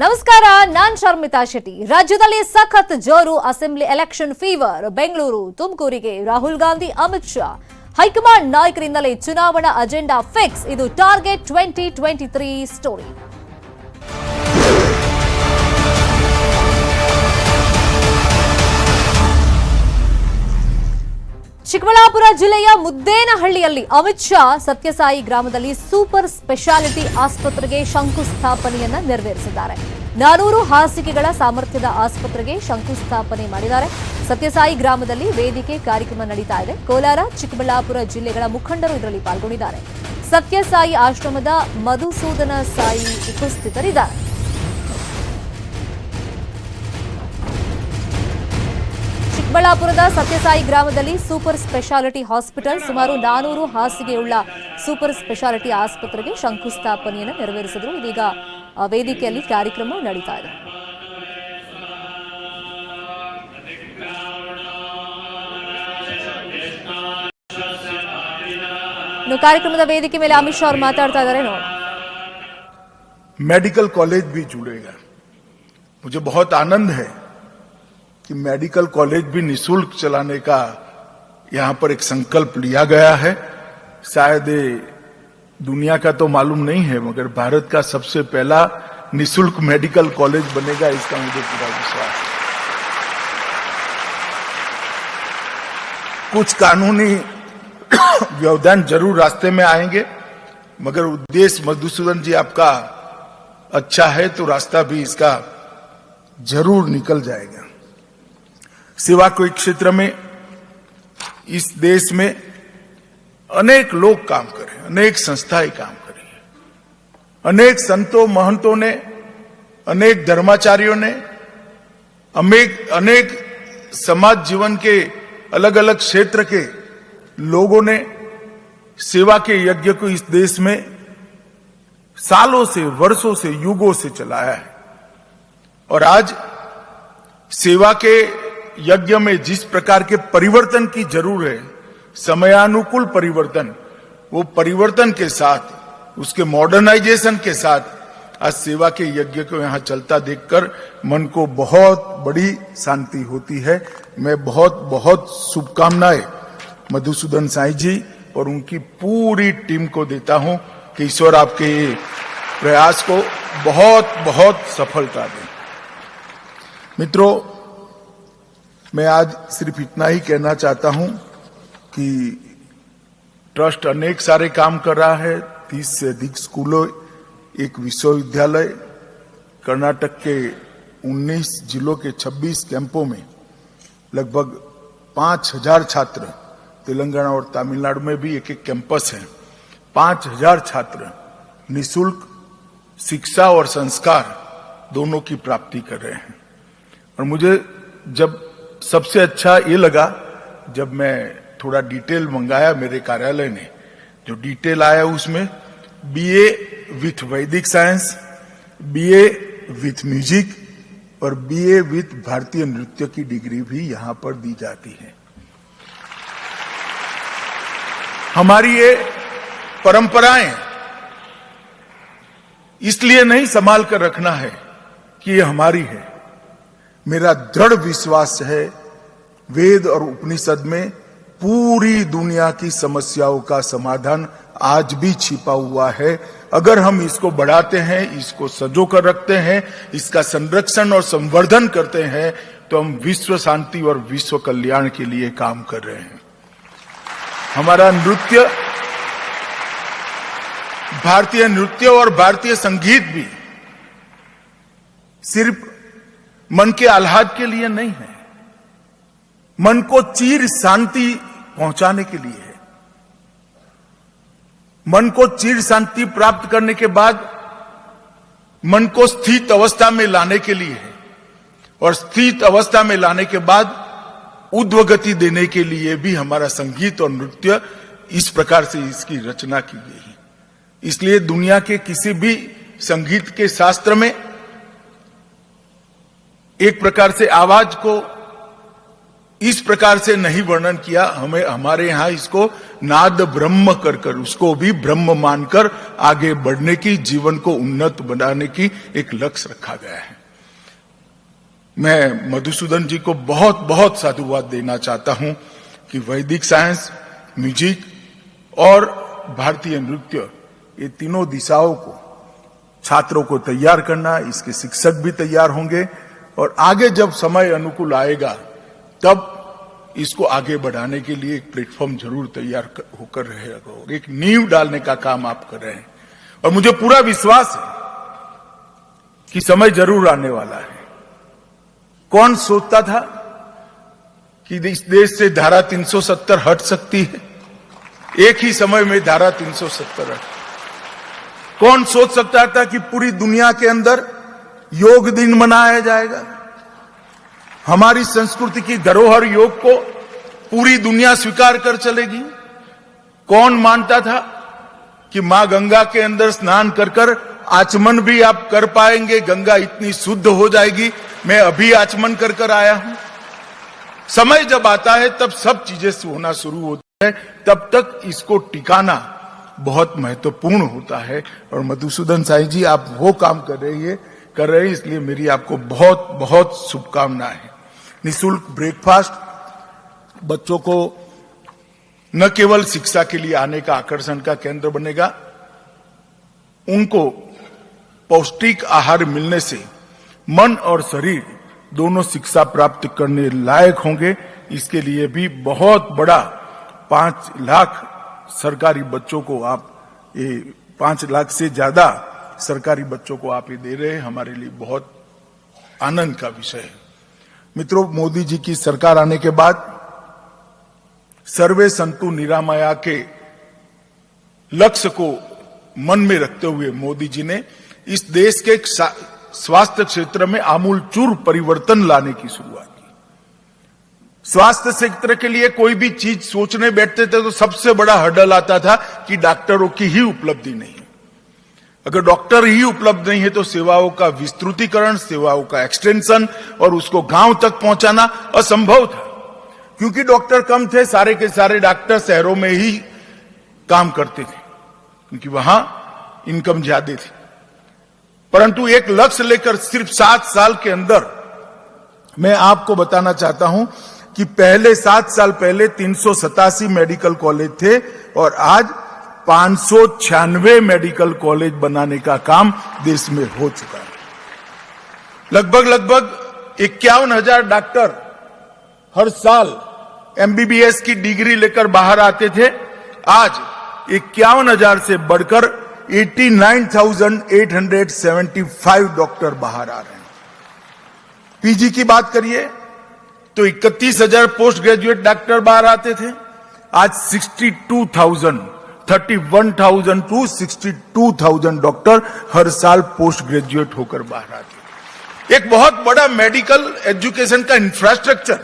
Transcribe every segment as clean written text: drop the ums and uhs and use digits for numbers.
ನಮಸ್ಕಾರ, ನಾನ್ ಶರ್ಮಿತಾ ಶೆಟ್ಟಿ. ರಾಜ್ಯದಲ್ಲಿ ಸಖತ್ ಜೋರು ಅಸೆಂಬ್ಲಿ ಎಲೆಕ್ಷನ್ ಫೀವರ್. ಬೆಂಗಳೂರು, ತುಮಕೂರಿಗೆ ರಾಹುಲ್ ಗಾಂಧಿ, ಅಮಿತ್ ಶಾ ಹೈಕಮಾಂಡ್ ನಾಯಕರಿಂದಲೇ ಚುನಾವಣಾ ಅಜೆಂಡಾ ಫಿಕ್ಸ್. ಇದು ಟಾರ್ಗೆಟ್ 2023 ಸ್ಟೋರಿ. ಚಿಕ್ಕಬಳ್ಳಾಪುರ ಜಿಲ್ಲೆಯ ಮುದ್ದೇನಹಳ್ಳಿಯಲ್ಲಿ ಅಮಿತ್ ಶಾ ಸತ್ಯಸಾಯಿ ಗ್ರಾಮದಲ್ಲಿ ಸೂಪರ್ ಸ್ಪೆಷಾಲಿಟಿ ಆಸ್ಪತ್ರೆಗೆ ಶಂಕುಸ್ಥಾಪನೆಯನ್ನ ನೆರವೇರಿಸಿದ್ದಾರೆ. 400 ಹಾಸಿಗೆಗಳ ಸಾಮರ್ಥ್ಯದ ಆಸ್ಪತ್ರೆಗೆ ಶಂಕುಸ್ಥಾಪನೆ ಮಾಡಿದ್ದಾರೆ. ಸತ್ಯಸಾಯಿ ಗ್ರಾಮದಲ್ಲಿ ವೇದಿಕೆ ಕಾರ್ಯಕ್ರಮ ನಡೀತಾ ಇದೆ. ಕೋಲಾರ, ಚಿಕ್ಕಬಳ್ಳಾಪುರ ಜಿಲ್ಲೆಗಳ ಮುಖಂಡರು ಇದರಲ್ಲಿ ಪಾಲ್ಗೊಂಡಿದ್ದಾರೆ. ಸತ್ಯಸಾಯಿ ಆಶ್ರಮದ ಮಧುಸೂದನ ಸಾಯಿ ಉಪಸ್ಥಿತರಿದ್ದಾರೆ. ಚಿಕ್ಕಬಳ್ಳಾಪುರದ ಸತ್ಯಸಾಯಿ ಗ್ರಾಮದಲ್ಲಿ ಸೂಪರ್ ಸ್ಪೆಷಾಲಿಟಿ ಹಾಸ್ಪಿಟಲ್, ಸುಮಾರು 400 ಹಾಸಿಗೆಯುಳ್ಳ ಸೂಪರ್ ಸ್ಪೆಷಾಲಿಟಿ ಆಸ್ಪತ್ರೆಗೆ ಶಂಕುಸ್ಥಾಪನೆಯನ್ನು ನೆರವೇರಿಸಿದರು. ಇದೀಗ ವೇದಿಕೆಯಲ್ಲಿ ಕಾರ್ಯಕ್ರಮ ನಡೀತಾ ಇದೆ. ಇನ್ನು ಕಾರ್ಯಕ್ರಮದ ವೇದಿಕೆ ಮೇಲೆ ಅಮಿತ್ ಶಾ ಅವರು ಮಾತಾಡ್ತಾ ಇದ್ದಾರೆ. ನೋಡಿ, मेडिकल कॉलेज भी जुड़ेगा. मुझे बहुत आनंद है कि मेडिकल कॉलेज भी निःशुल्क चलाने का यहां पर एक संकल्प लिया गया है. शायद दुनिया का तो मालूम नहीं है, मगर भारत का सबसे पहला निःशुल्क मेडिकल कॉलेज बनेगा, इसका मुझे पूरा विश्वास है. कुछ कानूनी व्यवधान जरूर रास्ते में आएंगे, मगर उद्देश्य मधुसूदन जी आपका अच्छा है तो रास्ता भी इसका जरूर निकल जाएगा. सेवा के क्षेत्र में इस देश में अनेक लोग काम करें, अनेक संस्थाएं काम करें, अनेक संतों महंतों ने, अनेक धर्माचार्यों ने, अनेक समाज जीवन के अलग अलग क्षेत्र के लोगों ने सेवा के यज्ञ को इस देश में सालों से, वर्षों से, युगों से चलाया है. और आज सेवा के यज्ञ में जिस प्रकार के परिवर्तन की जरूरत है, समयानुकूल परिवर्तन, वो परिवर्तन के साथ, उसके मॉडर्नाइजेशन के साथ आज सेवा के यज्ञ को यहां चलता देखकर मन को बहुत बड़ी शांति होती है. मैं बहुत बहुत शुभकामनाएं मधुसूदन साई जी और उनकी पूरी टीम को देता हूं कि ईश्वर आपके प्रयास को बहुत बहुत सफलता दे. मित्रों, मैं आज सिर्फ इतना ही कहना चाहता हूं कि ट्रस्ट अनेक सारे काम कर रहा है. 30 से अधिक स्कूलों, एक विश्वविद्यालय, कर्नाटक के 19 जिलों के 26 कैंपों में लगभग 5000 छात्र, तेलंगाना और तमिलनाडु में भी एक एक कैंपस है. 5000 छात्र निःशुल्क शिक्षा और संस्कार दोनों की प्राप्ति कर रहे हैं. और मुझे जब सबसे अच्छा ये लगा, जब मैं थोड़ा डिटेल मंगाया, मेरे कार्यालय ने जो डिटेल आया उसमें बीए विथ वैदिक साइंस, बीए विथ म्यूजिक और बीए विथ भारतीय नृत्य की डिग्री भी यहां पर दी जाती है. हमारी ये परंपराएं इसलिए नहीं संभाल कर रखना है कि ये हमारी है. मेरा दृढ़ विश्वास है वेद और उपनिषद में पूरी दुनिया की समस्याओं का समाधान आज भी छिपा हुआ है. अगर हम इसको बढ़ाते हैं, इसको सजो कर रखते हैं, इसका संरक्षण और संवर्धन करते हैं, तो हम विश्व शांति और विश्व कल्याण के लिए काम कर रहे हैं. हमारा नृत्य, भारतीय नृत्य और भारतीय संगीत भी सिर्फ मन के आह्लाद के लिए नहीं है, मन को चीर शांति पहुंचाने के लिए है. मन को चीर शांति प्राप्त करने के बाद मन को स्थित अवस्था में लाने के लिए है, और स्थित अवस्था में लाने के बाद ऊर्ध्वगति देने के लिए भी हमारा संगीत और नृत्य इस प्रकार से इसकी रचना की गई है. इसलिए दुनिया के किसी भी संगीत के शास्त्र में एक प्रकार से आवाज को इस प्रकार से नहीं वर्णन किया, हमें हमारे यहां इसको नाद ब्रह्म कर कर उसको भी ब्रह्म मानकर आगे बढ़ने की, जीवन को उन्नत बनाने की एक लक्ष्य रखा गया है। मैं मधुसूदन जी को बहुत बहुत साधुवाद देना चाहता हूं कि वैदिक साइंस, म्यूजिक और भारतीय नृत्य, ये तीनों दिशाओं को छात्रों को तैयार करना, इसके शिक्षक भी तैयार होंगे और आगे जब समय अनुकूल आएगा तब इसको आगे बढ़ाने के लिए एक प्लेटफॉर्म जरूर तैयार होकर रहेगा और एक नींव डालने का काम आप कर रहे हैं। और मुझे पूरा विश्वास है कि समय जरूर आने वाला है। कौन सोचता था कि इस देश से धारा 370 हट सकती है? एक ही समय में धारा 370 हट। कौन सोच सकता था कि पूरी दुनिया के अंदर योग दिन मनाया जाएगा? हमारी संस्कृति की धरोहर योग को पूरी दुनिया स्वीकार कर चलेगी। कौन मानता था कि मां गंगा के अंदर स्नान कर कर आचमन भी आप कर पाएंगे, गंगा इतनी शुद्ध हो जाएगी। मैं अभी आचमन कर कर आया हूं। समय जब आता है तब सब चीजें होना शुरू होती है, तब तक इसको टिकाना बहुत महत्वपूर्ण होता है। और मधुसूदन साईं जी, आप वो काम कर रहे हैं, इसलिए मेरी आपको बहुत बहुत शुभकामनाएं। निःशुल्क ब्रेकफास्ट बच्चों को न केवल शिक्षा के लिए आने का आकर्षण का केंद्र बनेगा, उनको पौष्टिक आहार मिलने से मन और शरीर दोनों शिक्षा प्राप्त करने लायक होंगे। इसके लिए भी बहुत बड़ा 5 लाख सरकारी बच्चों को आप, ये 5 लाख से ज्यादा सरकारी बच्चों को आप ये दे रहे हैं, हमारे लिए बहुत आनंद का विषय है। मित्रों, मोदी जी की सरकार आने के बाद सर्वे संतु निरामया के लक्ष्य को मन में रखते हुए मोदी जी ने इस देश के स्वास्थ्य क्षेत्र में आमूलचूल परिवर्तन लाने की शुरुआत की। स्वास्थ्य क्षेत्र के लिए कोई भी चीज सोचने बैठते थे तो सबसे बड़ा हर्डल आता था कि डॉक्टरों की ही उपलब्धि नहीं है। अगर डॉक्टर ही उपलब्ध नहीं है तो सेवाओं का विस्तृतीकरण, सेवाओं का एक्सटेंशन और उसको गांव तक पहुंचाना असंभव था, क्योंकि डॉक्टर कम थे। सारे के सारे डॉक्टर शहरों में ही काम करते थे क्योंकि वहां इनकम ज्यादा थी। परंतु एक लक्ष्य लेकर सिर्फ 7 साल के अंदर मैं आपको बताना चाहता हूं कि पहले 7 साल पहले 387 मेडिकल कॉलेज थे और आज 596 मेडिकल कॉलेज बनाने का काम देश में हो चुका है। लगभग 51,000 डॉक्टर हर साल एमबीबीएस की डिग्री लेकर बाहर आते थे। आज 51,000 से बढ़कर 89,875 डॉक्टर बाहर आ रहे हैं। पीजी की बात करिए तो 31,000 पोस्ट ग्रेजुएट डॉक्टर बाहर आते थे। आज 31,000 टू 62,000 डॉक्टर हर साल पोस्ट ग्रेजुएट होकर बाहर आते हैं। एक बहुत बड़ा मेडिकल एजुकेशन का इंफ्रास्ट्रक्चर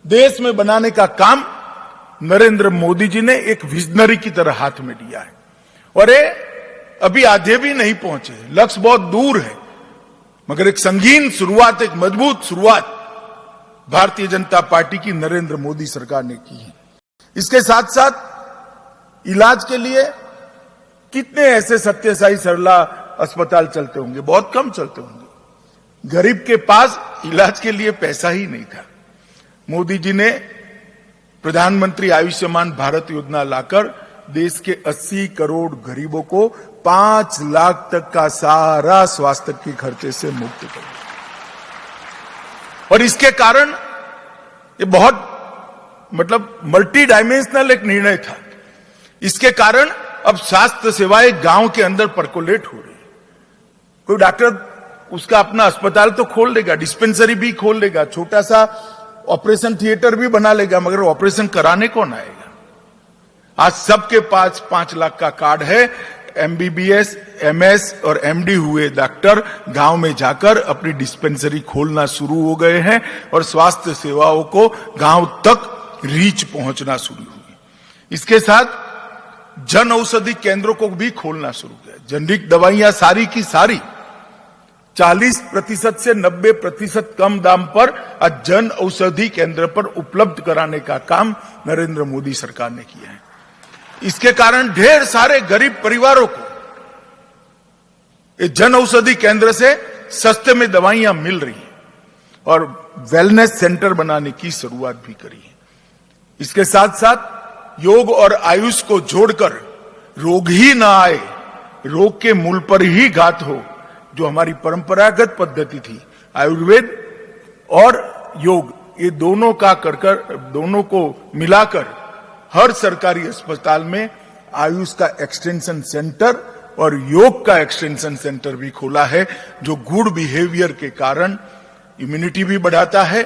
देश में बनाने का काम नरेंद्र मोदी जी ने एक विजनरी की तरह हाथ में लिया है और ये अभी आधे भी नहीं पहुंचे, लक्ष्य बहुत दूर है, मगर एक संगीन शुरुआत, एक मजबूत शुरुआत भारतीय जनता पार्टी की नरेंद्र मोदी सरकार ने की है। इसके साथ साथ इलाज के लिए कितने ऐसे सत्यसाई सरला अस्पताल चलते होंगे? बहुत कम चलते होंगे। गरीब के पास इलाज के लिए पैसा ही नहीं था। मोदी जी ने प्रधानमंत्री आयुष्मान भारत योजना लाकर देश के 80 करोड़ गरीबों को 5 लाख तक का सारा स्वास्थ्य के खर्चे से मुक्त कर दिया। और इसके कारण ये बहुत मल्टी डायमेंशनल एक निर्णय था। इसके कारण अब स्वास्थ्य सेवाएं गांव के अंदर परकोलेट हो रही है। कोई डॉक्टर उसका अपना अस्पताल तो खोल लेगा, डिस्पेंसरी भी खोल लेगा, छोटा सा ऑपरेशन थिएटर भी बना लेगा, मगर ऑपरेशन कराने कौन आएगा? आज सबके पास 5 लाख का कार्ड है। एमबीबीएस, एमएस और एमडी हुए डॉक्टर गांव में जाकर अपनी डिस्पेंसरी खोलना शुरू हो गए हैं और स्वास्थ्य सेवाओं को गांव तक रीच पहुंचना शुरू हुई। इसके साथ जन औषधि केंद्रों को भी खोलना शुरू किया। जेनरिक दवाइयां सारी की सारी 40% से 90% कम दाम पर आज जन औषधि केंद्र पर उपलब्ध कराने का काम नरेंद्र मोदी सरकार ने किया है। इसके कारण ढेर सारे गरीब परिवारों को जन औषधि केंद्र से सस्ते में दवाइयां मिल रही हैं और वेलनेस सेंटर बनाने की शुरुआत भी करी है। इसके साथ साथ योग और आयुष को जोड़कर रोग ही ना आए, रोग के मूल पर ही घात हो, जो हमारी परंपरागत पद्धति थी, आयुर्वेद और योग, ये दोनों को मिलाकर हर सरकारी अस्पताल में आयुष का एक्सटेंशन सेंटर और योग का एक्सटेंशन सेंटर भी खोला है, जो गुड बिहेवियर के कारण इम्यूनिटी भी बढ़ाता है